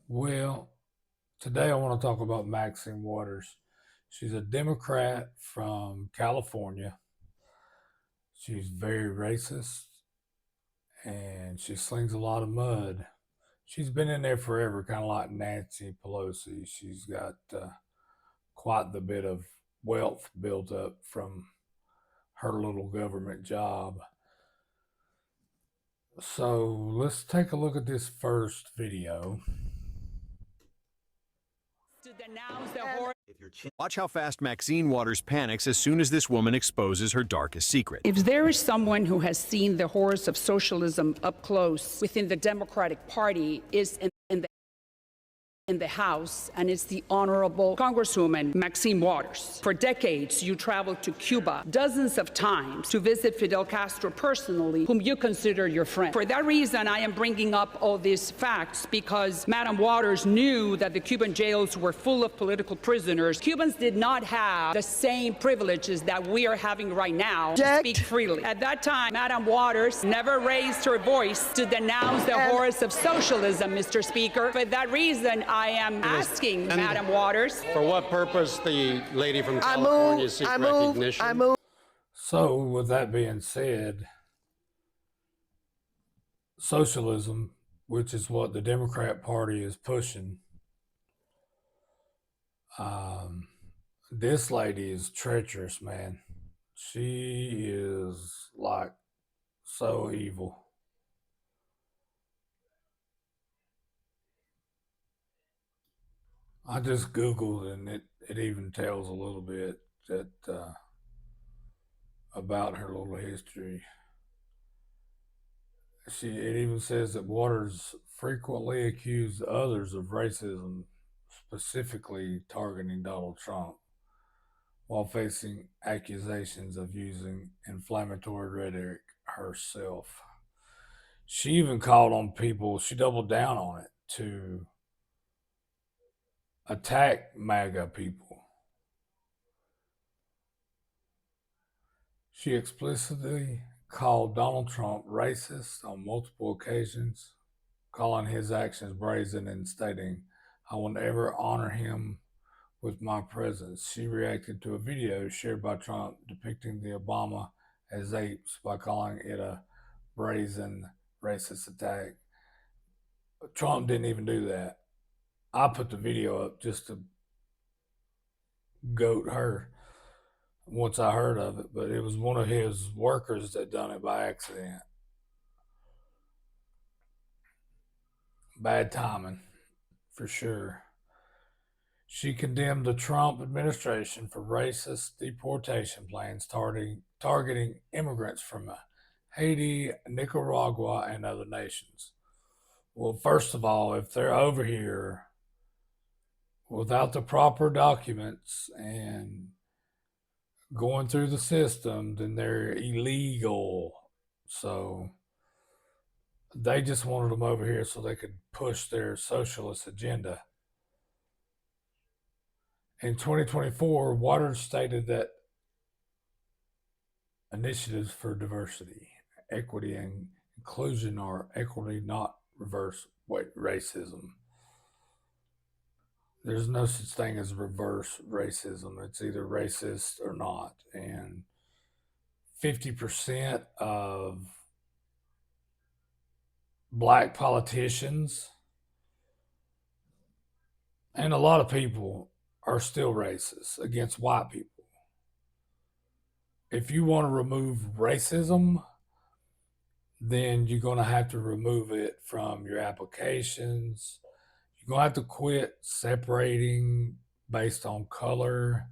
Well, today I want to talk about Maxine Waters. She's a Democrat from California. She's very racist and she slings a lot of mud. She's been in there forever, kind of like Nancy Pelosi. She's got quite the bit of wealth built up from her little government job. So let's take a look at this first video. To denounce the horror. Watch how fast Maxine Waters panics as soon as this woman exposes her darkest secret. If there is someone who has seen the horrors of socialism up close within the Democratic Party, is in the House, and it's the Honorable Congresswoman Maxine Waters. For decades, you traveled to Cuba dozens of times to visit Fidel Castro personally, whom you consider your friend. For that reason, I am bringing up all these facts because Madam Waters knew that the Cuban jails were full of political prisoners. Cubans did not have the same privileges that we are having right now to speak freely. At that time, Madam Waters never raised her voice to denounce the horrors of socialism, Mr. Speaker. For that reason, I am asking Madam Waters. For what purpose the lady from California seek recognition? So, with that being said, socialism, which is what the Democrat Party is pushing, this lady is treacherous, man. She is like so evil. I just Googled and it even tells a little bit that about her little history. It even says that Waters frequently accused others of racism, specifically targeting Donald Trump, while facing accusations of using inflammatory rhetoric herself. She even called on people, she doubled down on it, to attack MAGA people. She explicitly called Donald Trump racist on multiple occasions, calling his actions brazen and stating, "I will never honor him with my presence." She reacted to a video shared by Trump depicting the Obama as apes by calling it a brazen racist attack. Trump didn't even do that. I put the video up just to goat her once I heard of it, but it was one of his workers that done it by accident. Bad timing, for sure. She condemned the Trump administration for racist deportation plans targeting immigrants from Haiti, Nicaragua, and other nations. Well, first of all, if they're over here without the proper documents and going through the system, then they're illegal. So they just wanted them over here so they could push their socialist agenda. In 2024, Waters stated that initiatives for diversity, equity, and inclusion are equity, not reverse racism. There's no such thing as reverse racism. It's either racist or not. And 50% of black politicians and a lot of people are still racist against white people. If you want to remove racism, then you're going to have to remove it from your applications. You're going to have to quit separating based on color.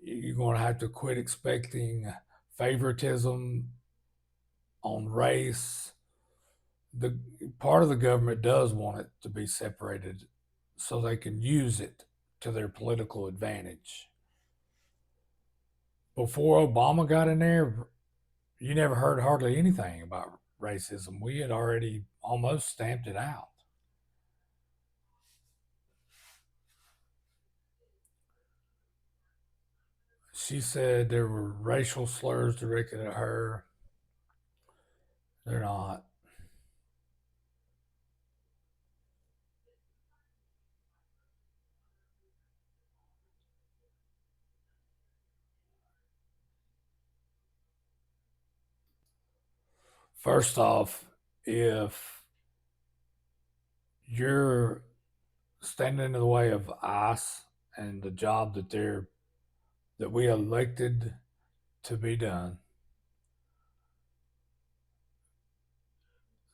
You're going to have to quit expecting favoritism on race. The part of the government does want it to be separated so they can use it to their political advantage. Before Obama got in there, you never heard hardly anything about racism. We had already almost stamped it out. She said there were racial slurs directed at her. They're not. First off, if you're standing in the way of ICE and the job that we elected to be done,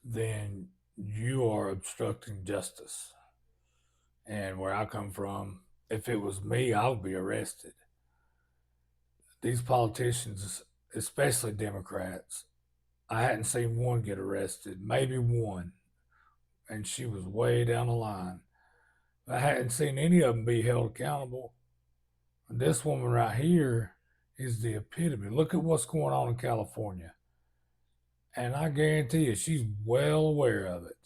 then you are obstructing justice. And where I come from, if it was me, I would be arrested. These politicians, especially Democrats, I hadn't seen one get arrested, maybe one, and she was way down the line. I hadn't seen any of them be held accountable. This woman right here is the epitome. Look at what's going on in California. And I guarantee you, she's well aware of it.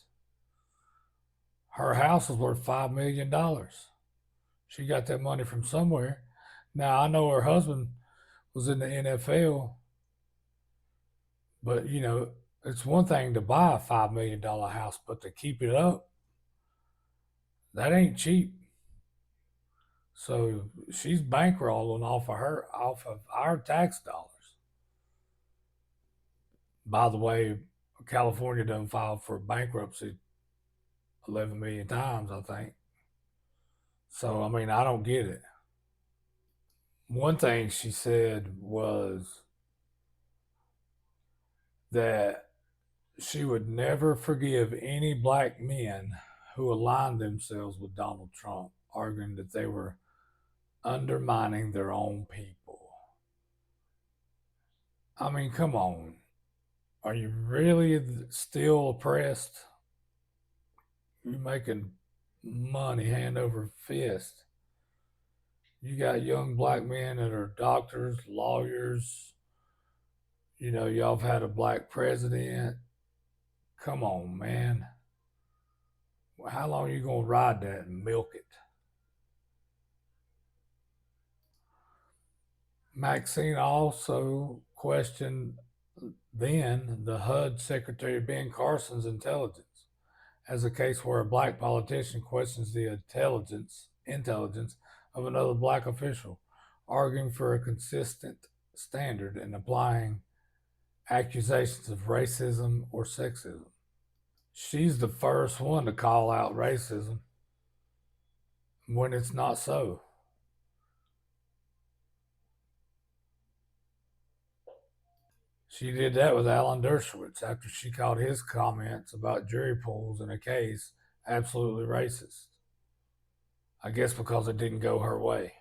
Her house is worth $5 million. She got that money from somewhere. Now, I know her husband was in the NFL, but, you know, it's one thing to buy a $5 million house, but to keep it up, that ain't cheap. So she's bankrolling off of our tax dollars. By the way, California done filed for bankruptcy 11 million times, I think. So, I mean, I don't get it. One thing she said was that she would never forgive any black men who aligned themselves with Donald Trump, arguing that they were undermining their own people. I mean, come on. Are you really still oppressed? You're making money hand over fist. You got young black men that are doctors, lawyers. You know, y'all have had a black president. Come on, man. How long are you going to ride that and milk it? Maxine also questioned then the HUD Secretary Ben Carson's intelligence as a case where a black politician questions the intelligence of another black official, arguing for a consistent standard and applying accusations of racism or sexism. She's the first one to call out racism when it's not so. She did that with Alan Dershowitz after she called his comments about jury pools in a case absolutely racist. I guess because it didn't go her way.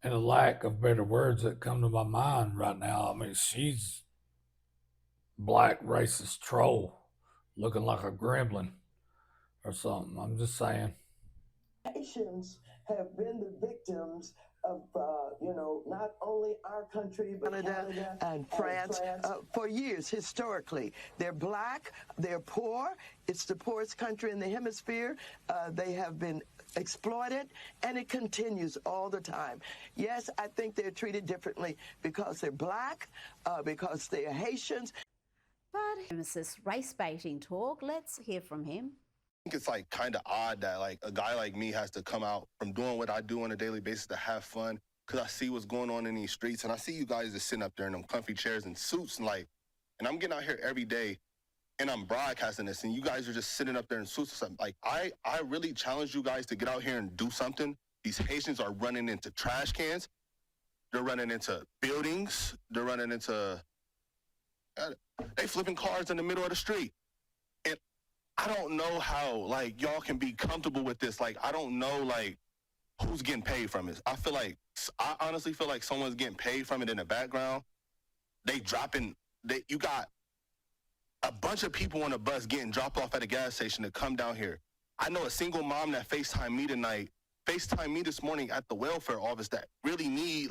And a lack of better words that come to my mind right now, I mean, she's black racist troll looking like a gremlin or something. I'm just saying. Haitians have been the victims of, not only our country, but Canada and France. For years, historically. They're black, they're poor. It's the poorest country in the hemisphere. They have been exploited, and it continues all the time. Yes, I think they're treated differently because they're black, because they're Haitians. But this race baiting talk, let's hear from him. I think it's like kind of odd that like a guy like me has to come out from doing what I do on a daily basis to have fun, because I see what's going on in these streets, and I see you guys just sitting up there in them comfy chairs and suits, and I'm getting out here every day and I'm broadcasting this, and you guys are just sitting up there in suits or something. Like I really challenge you guys to get out here and do something. These Haitians are running into trash cans, they're running into buildings, they're running into they flipping cars in the middle of the street. And I don't know how, like, y'all can be comfortable with this. Like, I don't know, like, who's getting paid from it. I honestly feel like someone's getting paid from it in the background. You got a bunch of people on a bus getting dropped off at a gas station to come down here. I know a single mom that FaceTimed me this morning at the welfare office that really need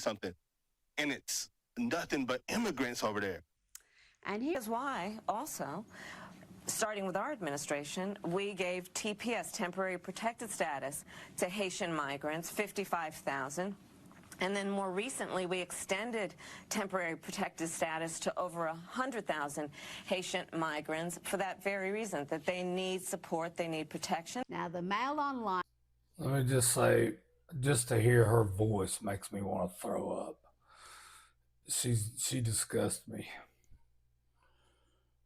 something. And it's nothing but immigrants over there. And here's why, also, starting with our administration, we gave TPS, temporary protected status, to Haitian migrants, 55,000. And then more recently, we extended temporary protected status to over 100,000 Haitian migrants for that very reason, that they need support, they need protection. Now, the Mail Online. Let me just say, just to hear her voice makes me want to throw up. She disgusts me.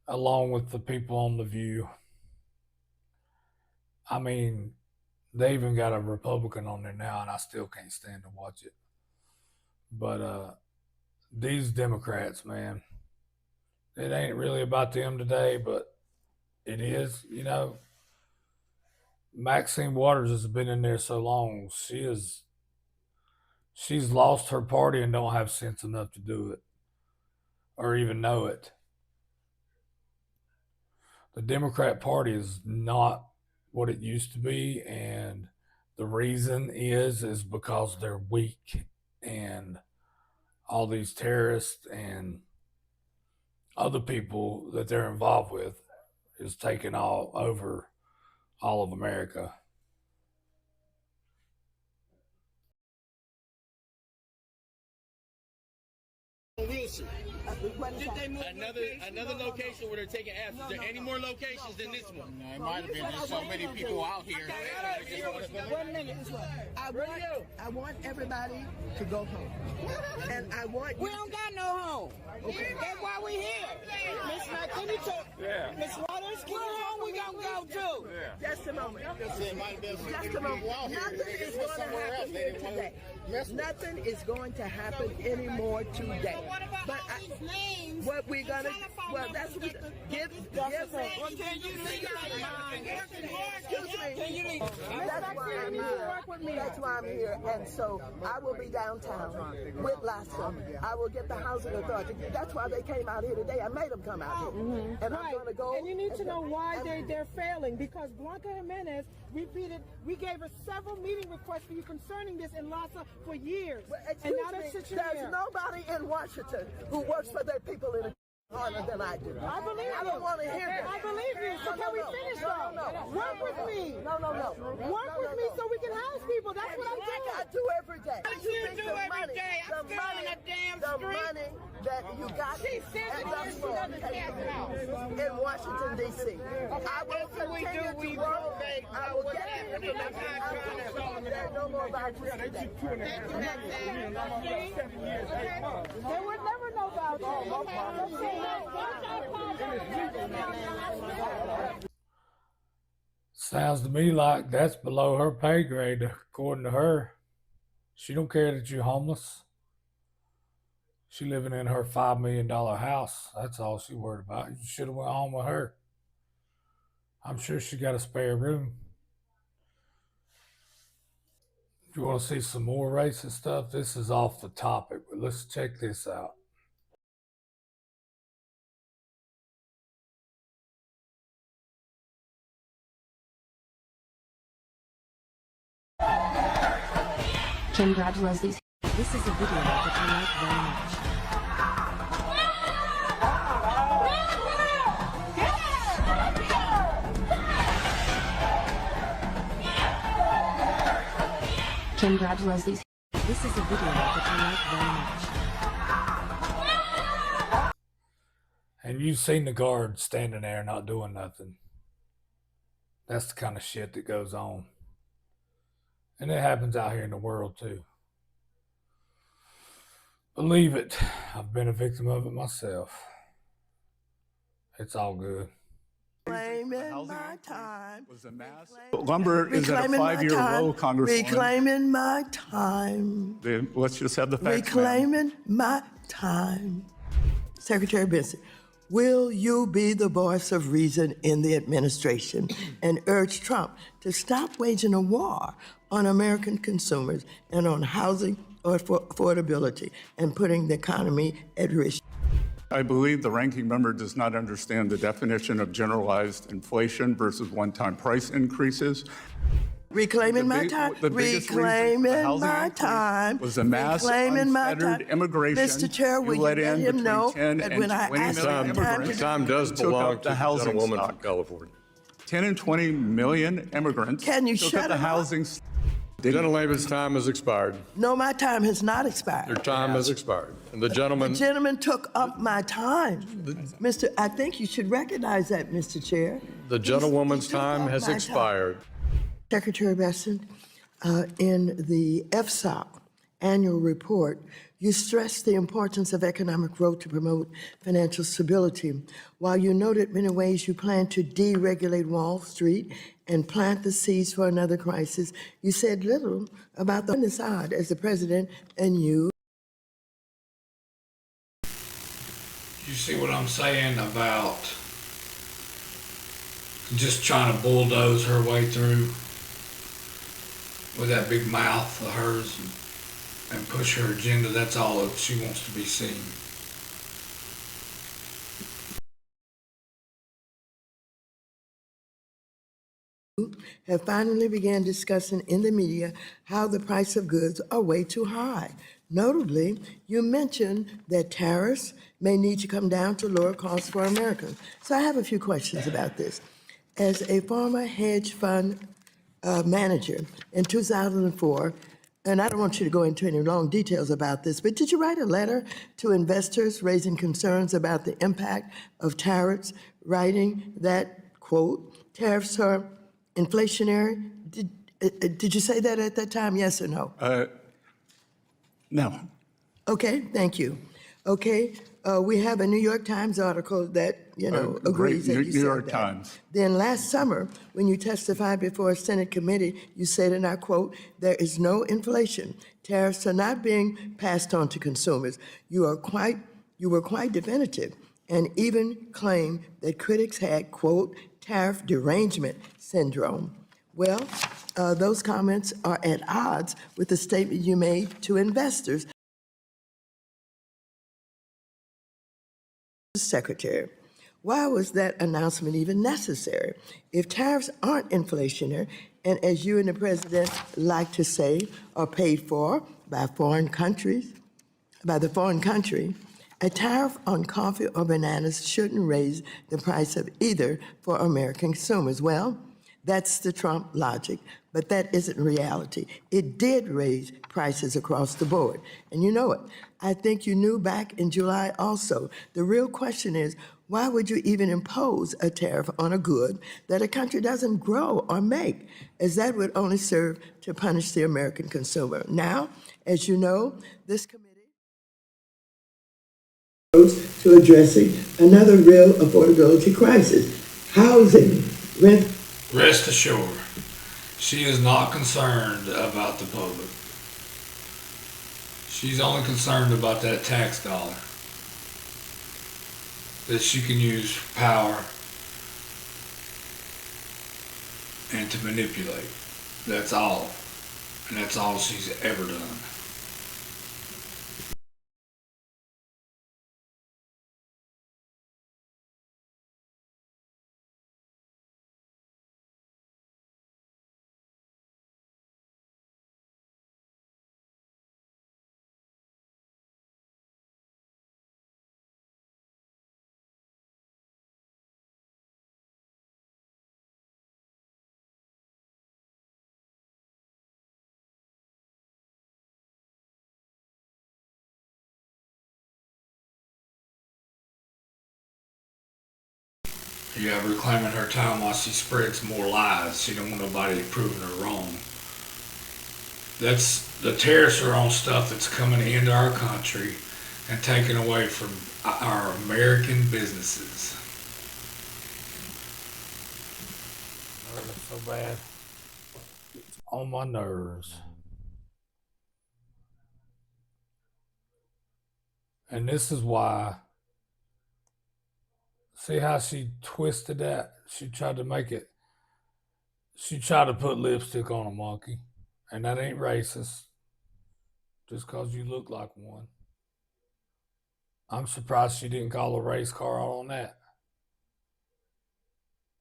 Along with the people on The View. I mean, they even got a Republican on there now, and I still can't stand to watch it. But these Democrats, man, it ain't really about them today, but it is, you know. Maxine Waters has been in there so long, she's lost her party and don't have sense enough to do it or even know it. The Democrat Party is not what it used to be, and the reason is because they're weak, and all these terrorists and other people that they're involved with is taking all over all of America. Wilson. Did they move another location where they're taking ads? Is there any more locations than this one? No, it might have been just so many people out here. 1 minute. I want everybody to go home. And I want We don't got no home. Okay. That's why we here. Miss Miss Waters, get home. We gonna go too. Just a moment. Just a moment. Nothing is going to happen here today. Nothing is going to happen anymore today. But what we're gonna, well, that's what give me. Excuse me. That's why I'm here. That's why I'm here. And so I will be downtown with Lasso. I will get the housing authority. That's why they came out here today. I made them come out here. And I'm going to go. And you need to know why they're failing, because Blanca Jimenez repeated, we gave her several meeting requests for you concerning this in Lhasa for years. Well, and now they're sitting there's here. nobody in Washington who works for their people in a harder than I do. I believe you. I don't want to hear that. I believe you. So can we finish though? Work with me. No. Work with me so we can house people. That's what I do. I do every day. What you do every day? I'm still on the damn the street. money that you got in Washington, D.C. I will continue to work. I will get the information. There's no more vouchers today. They would never know about you. Sounds to me like that's below her pay grade, according to her. She don't care that you're homeless. She living in her $5 million house. That's all she worried about. You should have went home with her. I'm sure she got a spare room. If you want to see some more racist stuff, this is off the topic, but let's check this out. Congrats, Leslie. This is a video that I like very much. Congrats, Leslie. This is a video that I like very much. And you've seen the guard standing there not doing nothing. That's the kind of shit that goes on. And it happens out here in the world too. Believe it, I've been a victim of it myself. It's all good. Reclaiming my time. Lumber is at a 5-year low, Congresswoman. Reclaiming my time. Let's just have the facts. Reclaiming my time. Secretary Benson, will you be the voice of reason in the administration and urge Trump to stop waging a war on American consumers and on housing or affordability and putting the economy at risk? I believe the ranking member does not understand the definition of generalized inflation versus one-time price increases. Reclaiming my time. Reclaiming my time. Was a mass unfettered immigration. Mr. Chair, will you let him know that when I asked the time does belong to the gentlewoman from California. 10 and 20 million immigrants. Can you took shut up the him up? housing Gentlelady's time has expired. No, my time has not expired. Your time has expired. And the The gentleman, gentleman took up my time. I think you should recognize that, Mr. Chair. the gentlewoman's time has expired. Secretary Besson, in the FSOC annual report, you stressed the importance of economic growth to promote financial stability. While you noted many ways you plan to deregulate Wall Street and plant the seeds for another crisis, you said little about the odd as the president and you. You see what I'm saying about just trying to bulldoze her way through with that big mouth of hers and push her agenda? That's all that she wants to be seen. Have finally began discussing in the media how the price of goods are way too high. Notably, you mentioned that tariffs may need to come down to lower costs for Americans. So I have a few questions about this. As a former hedge fund manager in 2004, and I don't want you to go into any long details about this, but did you write a letter to investors raising concerns about the impact of tariffs, writing that, quote, tariffs are inflationary? Did you say that at that time, yes or no? No. Okay, thank you. Okay, we have a New York Times article that, agrees that you New said York that. Times. Then last summer, when you testified before a Senate committee, you said, and I quote, "There is no inflation. Tariffs are not being passed on to consumers." You were quite definitive and even claimed that critics had, quote, tariff derangement syndrome. Well, those comments are at odds with the statement you made to investors. Secretary, why was that announcement even necessary? If tariffs aren't inflationary, and as you and the president like to say, are paid for by the foreign country, a tariff on coffee or bananas shouldn't raise the price of either for American consumers. Well, that's the Trump logic, but that isn't reality. It did raise prices across the board, and you know it. I think you knew back in July also. The real question is, why would you even impose a tariff on a good that a country doesn't grow or make, as that would only serve to punish the American consumer? Now, as you know, this committee to addressing another real affordability crisis, housing, rent. Rest assured, she is not concerned about the public. She's only concerned about that tax dollar that she can use for power and to manipulate. That's all. And that's all she's ever done. You have her claiming her time while she spreads more lies. She don't want nobody proving her wrong. The tariffs are on stuff that's coming into our country and taken away from our American businesses. It's so bad. It's on my nerves. And this is why. See how she twisted that? She tried to make it. She tried to put lipstick on a monkey. And that ain't racist. Just because you look like one. I'm surprised she didn't call a race car out on that.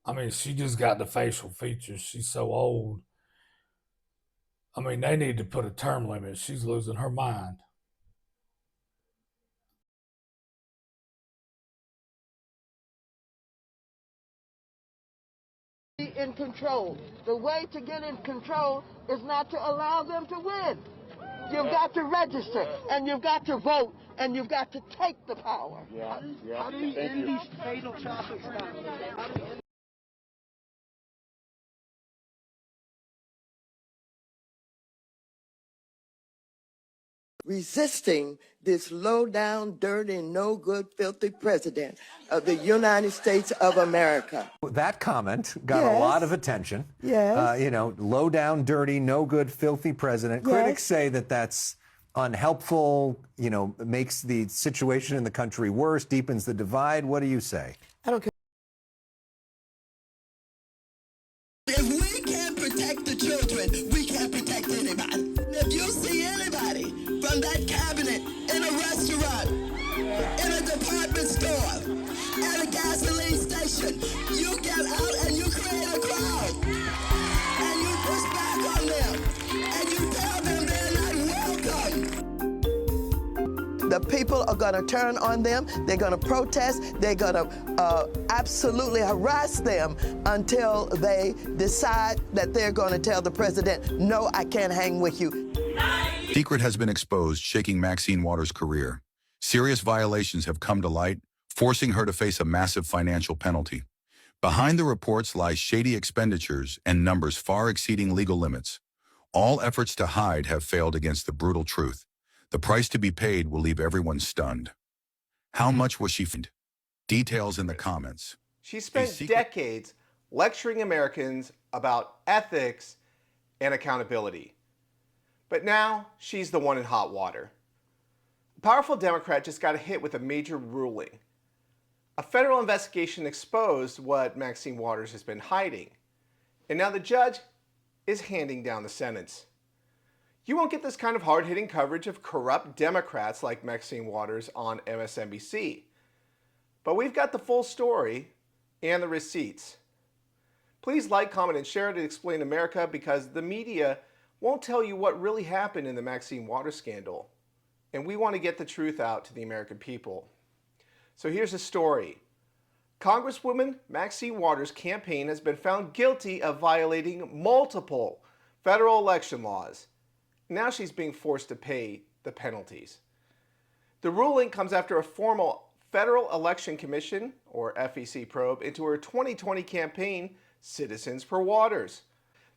I mean, she just got the facial features. She's so old. I mean, they need to put a term limit. She's losing her mind. in control. The way to get in control is not to allow them to win. You've got to register, and you've got to vote, and you've got to take the power. How do we end these fatal traffic stops? Resisting this low-down, dirty, no-good, filthy president of the United States of America. That comment got a lot of attention. Yes. Low down, dirty, no good, filthy president. Yes. Critics say that that's unhelpful, makes the situation in the country worse, deepens the divide. What do you say? I don't care. If we can't protect the children, we can't protect anybody. If you see anybody from that cabinet in a restaurant, in a department store, at a gasoline station, you get out and you create a crowd. And you push back on them. And you tell them they're not welcome. The people are going to turn on them. They're going to protest. They're going to absolutely harass them until they decide that they're going to tell the president, no, I can't hang with you. Secret has been exposed, shaking Maxine Waters' career. Serious violations have come to light, forcing her to face a massive financial penalty. Behind the reports lie shady expenditures and numbers far exceeding legal limits. All efforts to hide have failed against the brutal truth. The price to be paid will leave everyone stunned. How much was she fined? Details in the comments. She spent decades lecturing Americans about ethics and accountability. But now she's the one in hot water. A powerful Democrat just got hit with a major ruling. A federal investigation exposed what Maxine Waters has been hiding. And now the judge is handing down the sentence. You won't get this kind of hard-hitting coverage of corrupt Democrats like Maxine Waters on MSNBC. But we've got the full story and the receipts. Please like, comment, and share to explain America, because the media won't tell you what really happened in the Maxine Waters scandal. And we want to get the truth out to the American people. So here's the story. Congresswoman Maxine Waters' campaign has been found guilty of violating multiple federal election laws. Now she's being forced to pay the penalties. The ruling comes after a formal Federal Election Commission, or FEC, probe into her 2020 campaign, Citizens for Waters.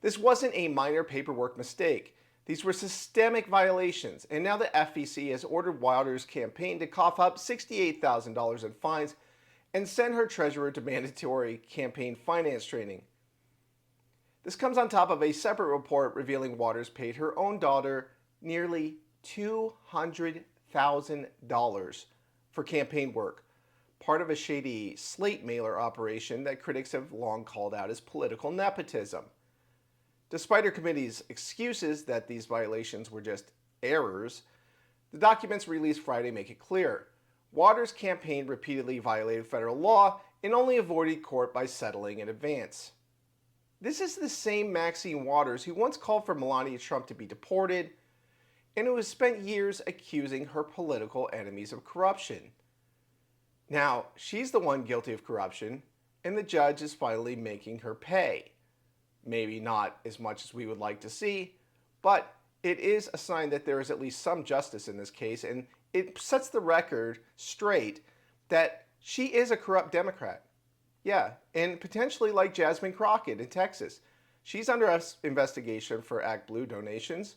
This wasn't a minor paperwork mistake. These were systemic violations, and now the FEC has ordered Waters' campaign to cough up $68,000 in fines and send her treasurer to mandatory campaign finance training. This comes on top of a separate report revealing Waters paid her own daughter nearly $200,000 for campaign work, part of a shady slate mailer operation that critics have long called out as political nepotism. Despite her committee's excuses that these violations were just errors, the documents released Friday make it clear. Waters' campaign repeatedly violated federal law and only avoided court by settling in advance. This is the same Maxine Waters who once called for Melania Trump to be deported and who has spent years accusing her political enemies of corruption. Now, she's the one guilty of corruption, and the judge is finally making her pay. Maybe not as much as we would like to see, but it is a sign that there is at least some justice in this case, and it sets the record straight that she is a corrupt Democrat. Yeah, and potentially like Jasmine Crockett in Texas. She's under investigation for Act Blue donations.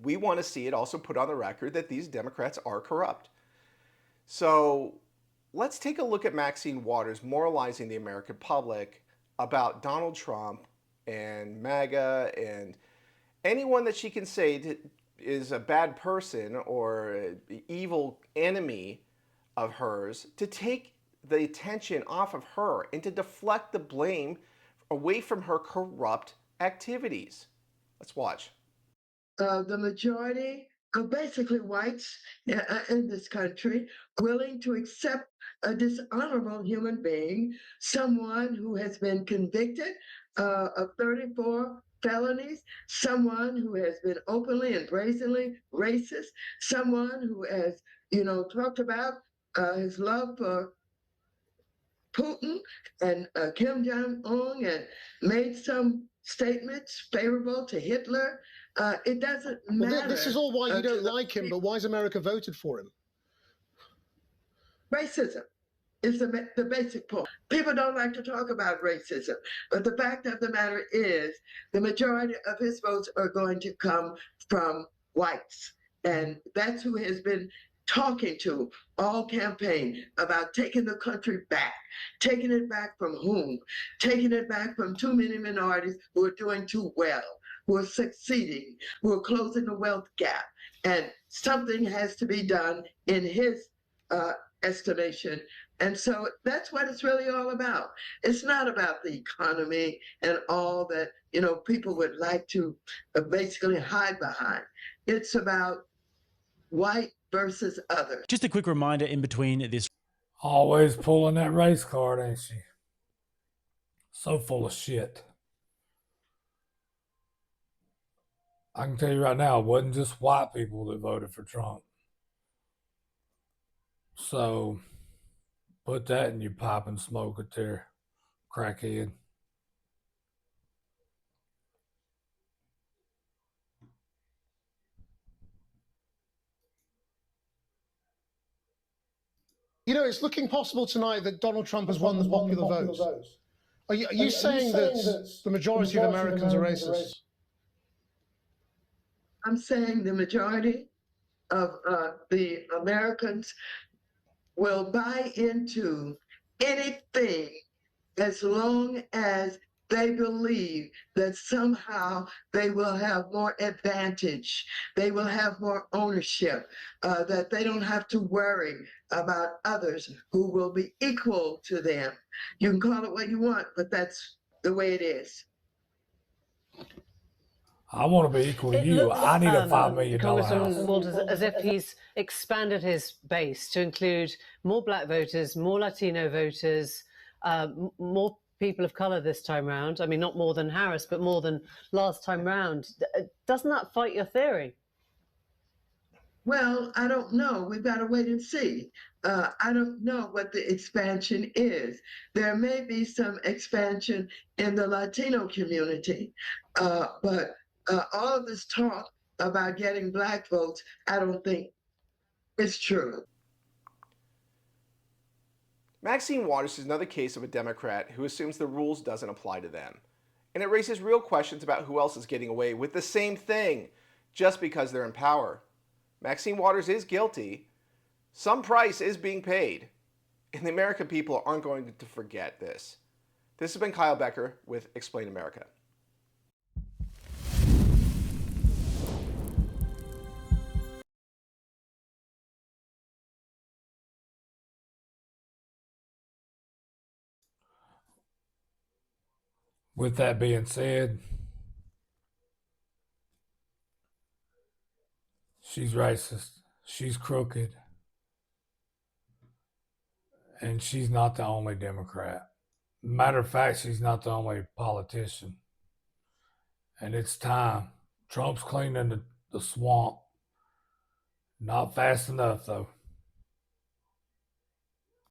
We want to see it also put on the record that these Democrats are corrupt. So let's take a look at Maxine Waters moralizing the American public about Donald Trump and MAGA and anyone that she can say is a bad person or an evil enemy of hers, to take the attention off of her and to deflect the blame away from her corrupt activities. Let's watch. The majority of basically whites in this country willing to accept a dishonorable human being, someone who has been convicted of 34 felonies, someone who has been openly and brazenly racist, someone who has, talked about his love for Putin and Kim Jong-un and made some statements favorable to Hitler. It doesn't matter. Well, this is all why you don't like him, but why has America voted for him? Racism is the basic point. People don't like to talk about racism, but the fact of the matter is the majority of his votes are going to come from whites. And that's who has been talking to all campaign about taking the country back. Taking it back from whom? Taking it back from too many minorities who are doing too well, who are succeeding, who are closing the wealth gap. And something has to be done in his estimation. And so that's what it's really all about. It's not about the economy and all that, you know, people would like to basically hide behind. It's about white versus others. Just a quick reminder in between this. Always pulling that race card, ain't she? So full of shit. I can tell you right now, it wasn't just white people that voted for Trump. So put that in your pipe and smoke it there, crackhead. You know, it's looking possible tonight that Donald Trump has won the popular vote. Are you saying that the majority of Americans are racist? I'm saying the majority of the Americans will buy into anything as long as they believe that somehow they will have more advantage, they will have more ownership, that they don't have to worry about others who will be equal to them. You can call it what you want, but that's the way it is. I want to be equal to you. I need a $5 million house. Congresswoman Walters, as if he's expanded his base to include more black voters, more Latino voters, more people of color this time round. I mean, not more than Harris, but more than last time round. Doesn't that fight your theory? Well, I don't know. We've got to wait and see. I don't know what the expansion is. There may be some expansion in the Latino community, but all of this talk about getting black votes, I don't think is true. Maxine Waters is another case of a Democrat who assumes the rules doesn't apply to them. And it raises real questions about who else is getting away with the same thing just because they're in power. Maxine Waters is guilty. Some price is being paid. And the American people aren't going to forget this. This has been Kyle Becker with Explain America. With that being said, she's racist, she's crooked, and she's not the only Democrat. Matter of fact, she's not the only politician. And it's time. Trump's cleaning the swamp. Not fast enough, though.